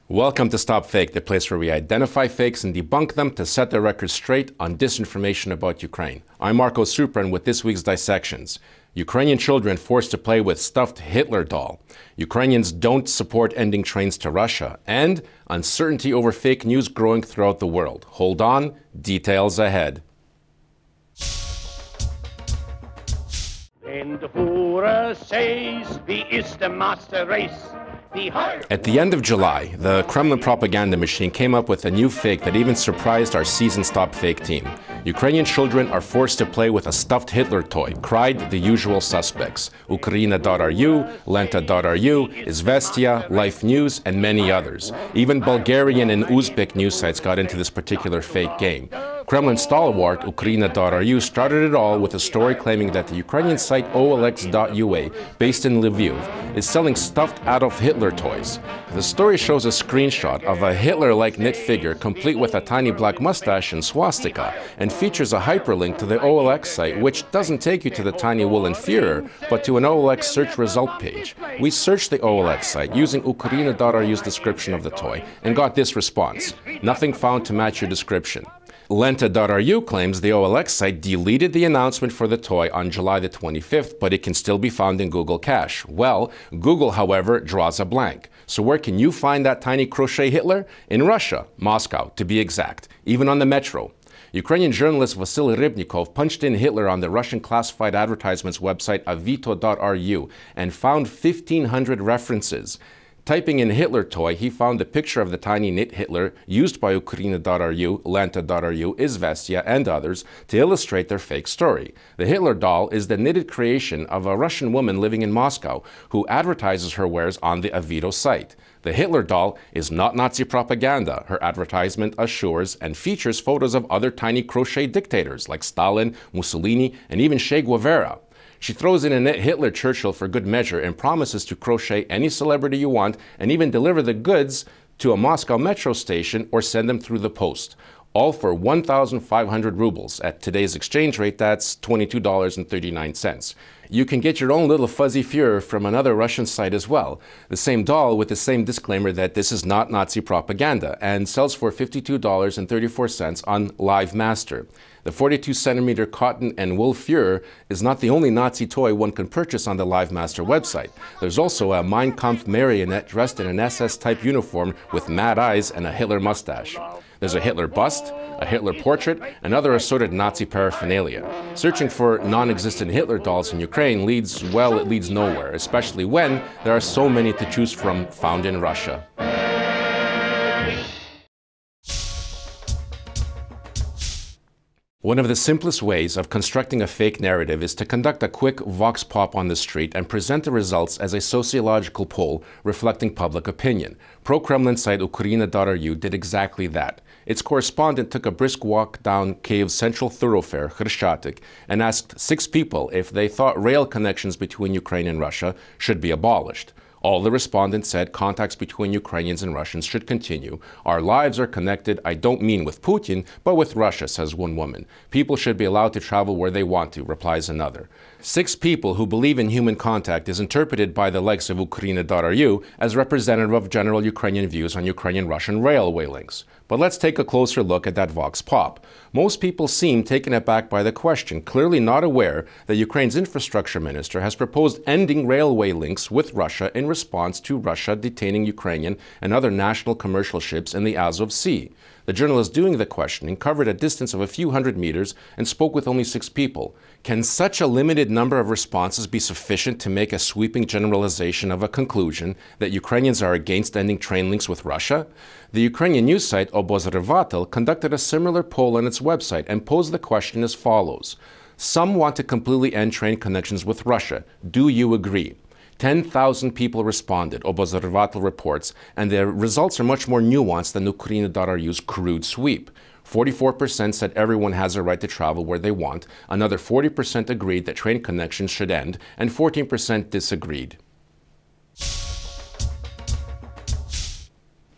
Welcome to StopFake, the place where we identify fakes and debunk them to set the record straight on disinformation about Ukraine. I'm Marko Suprun with this week's dissections. Ukrainian children forced to play with stuffed Hitler doll. Ukrainians don't support ending trains to Russia. And uncertainty over fake news growing throughout the world. Hold on, details ahead. Wenn der Führer says, wie ist der Master Race? At the end of July, the Kremlin propaganda machine came up with a new fake that even surprised our seasoned StopFake team. Ukrainian children are forced to play with a stuffed Hitler toy, cried the usual suspects. Ukraina.ru, Lenta.ru, Izvestia, Life News, and many others. Even Bulgarian and Uzbek news sites got into this particular fake game. Kremlin stalwart Ukraina.ru started it all with a story claiming that the Ukrainian site OLX.ua, based in Lviv, is selling stuffed Adolf Hitler toys. The story shows a screenshot of a Hitler-like knit figure complete with a tiny black mustache and swastika, and features a hyperlink to the OLX site, which doesn't take you to the tiny woolen Führer, but to an OLX search result page. We searched the OLX site using Ukraina.ru's description of the toy and got this response: nothing found to match your description. Lenta.ru claims the OLX site deleted the announcement for the toy on July the 25th, but it can still be found in Google Cache. Well, Google, however, draws a blank. So where can you find that tiny crochet Hitler? In Russia, Moscow, to be exact, even on the metro. Ukrainian journalist Vasily Rybnikov punched in Hitler on the Russian classified advertisements website avito.ru and found 1,500 references. Typing in Hitler toy, he found a picture of the tiny knit Hitler used by Ukraina.ru, Lenta.ru, Izvestia, and others to illustrate their fake story. The Hitler doll is the knitted creation of a Russian woman living in Moscow who advertises her wares on the Avito site. The Hitler doll is not Nazi propaganda, her advertisement assures, and features photos of other tiny crochet dictators like Stalin, Mussolini, and even Che Guevara. She throws in a knit Hitler Churchill for good measure and promises to crochet any celebrity you want and even deliver the goods to a Moscow metro station or send them through the post. All for 1,500 rubles. At today's exchange rate, that's $22.39. You can get your own little fuzzy Führer from another Russian site as well. The same doll with the same disclaimer that this is not Nazi propaganda and sells for $52.34 on Live Master. The 42-centimeter cotton and wool Führer is not the only Nazi toy one can purchase on the Live Master website. There's also a Mein Kampf marionette dressed in an SS-type uniform with mad eyes and a Hitler mustache. There's a Hitler bust, a Hitler portrait, and other assorted Nazi paraphernalia. Searching for non-existent Hitler dolls in Ukraine leads nowhere, especially when there are so many to choose from found in Russia. One of the simplest ways of constructing a fake narrative is to conduct a quick vox pop on the street and present the results as a sociological poll reflecting public opinion. Pro-Kremlin site Ukraina.ru did exactly that. Its correspondent took a brisk walk down Kyiv's central thoroughfare, Khreshchatyk, and asked 6 people if they thought rail connections between Ukraine and Russia should be abolished. All the respondents said contacts between Ukrainians and Russians should continue. Our lives are connected, I don't mean with Putin, but with Russia, says one woman. People should be allowed to travel where they want to, replies another. 6 people who believe in human contact is interpreted by the likes of Ukraina.ru as representative of general Ukrainian views on Ukrainian-Russian railway links. But let's take a closer look at that vox pop. Most people seem taken aback by the question, clearly not aware that Ukraine's infrastructure minister has proposed ending railway links with Russia in response to Russia detaining Ukrainian and other national commercial ships in the Azov Sea. The journalist doing the questioning covered a distance of a few hundred meters and spoke with only 6 people. Can such a limited number of responses be sufficient to make a sweeping generalization of a conclusion that Ukrainians are against ending train links with Russia? The Ukrainian news site Obozrevatelь conducted a similar poll on its website and posed the question as follows. Some want to completely end train connections with Russia. Do you agree? 10,000 people responded, Obozrevatelь reports, and the results are much more nuanced than Ukraina.ru's crude sweep. 44% said everyone has a right to travel where they want, another 40% agreed that train connections should end, and 14% disagreed.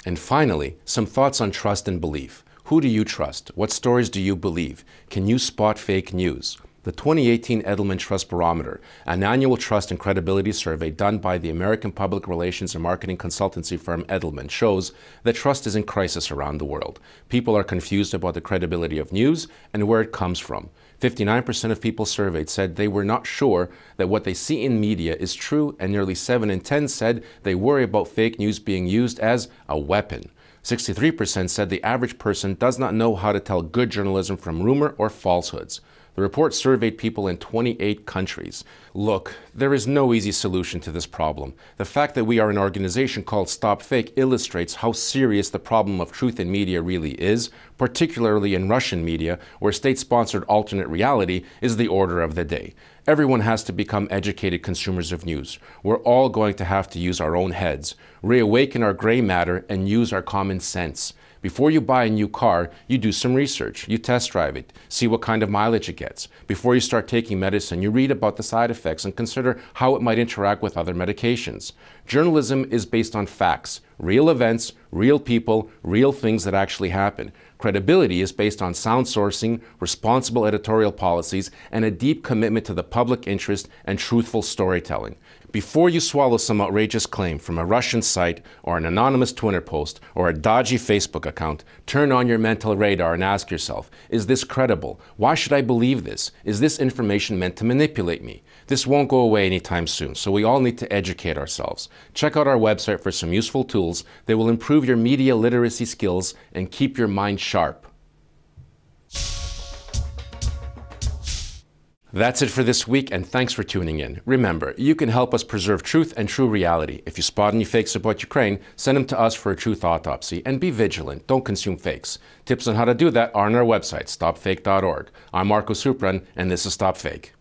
And finally, some thoughts on trust and belief. Who do you trust? What stories do you believe? Can you spot fake news? The 2018 Edelman Trust Barometer, an annual trust and credibility survey done by the American public relations and marketing consultancy firm Edelman, shows that trust is in crisis around the world. People are confused about the credibility of news and where it comes from. 59% of people surveyed said they were not sure that what they see in media is true, and nearly 7 in 10 said they worry about fake news being used as a weapon. 63% said the average person does not know how to tell good journalism from rumor or falsehoods. The report surveyed people in 28 countries. Look, there is no easy solution to this problem. The fact that we are an organization called StopFake illustrates how serious the problem of truth in media really is, particularly in Russian media, where state-sponsored alternate reality is the order of the day. Everyone has to become educated consumers of news. We're all going to have to use our own heads, reawaken our gray matter, and use our common sense. Before you buy a new car, you do some research. You test drive it, see what kind of mileage it gets. Before you start taking medicine, you read about the side effects and consider how it might interact with other medications. Journalism is based on facts, real events, real people, real things that actually happen. Credibility is based on sound sourcing, responsible editorial policies, and a deep commitment to the public interest and truthful storytelling. Before you swallow some outrageous claim from a Russian site or an anonymous Twitter post or a dodgy Facebook account, turn on your mental radar and ask yourself, is this credible? Why should I believe this? Is this information meant to manipulate me? This won't go away anytime soon, so we all need to educate ourselves. Check out our website for some useful tools that will improve your media literacy skills and keep your mind sharp. That's it for this week, and thanks for tuning in. Remember, you can help us preserve truth and true reality. If you spot any fakes about Ukraine, send them to us for a truth autopsy. And be vigilant. Don't consume fakes. Tips on how to do that are on our website, stopfake.org. I'm Marko Suprun, and this is StopFake.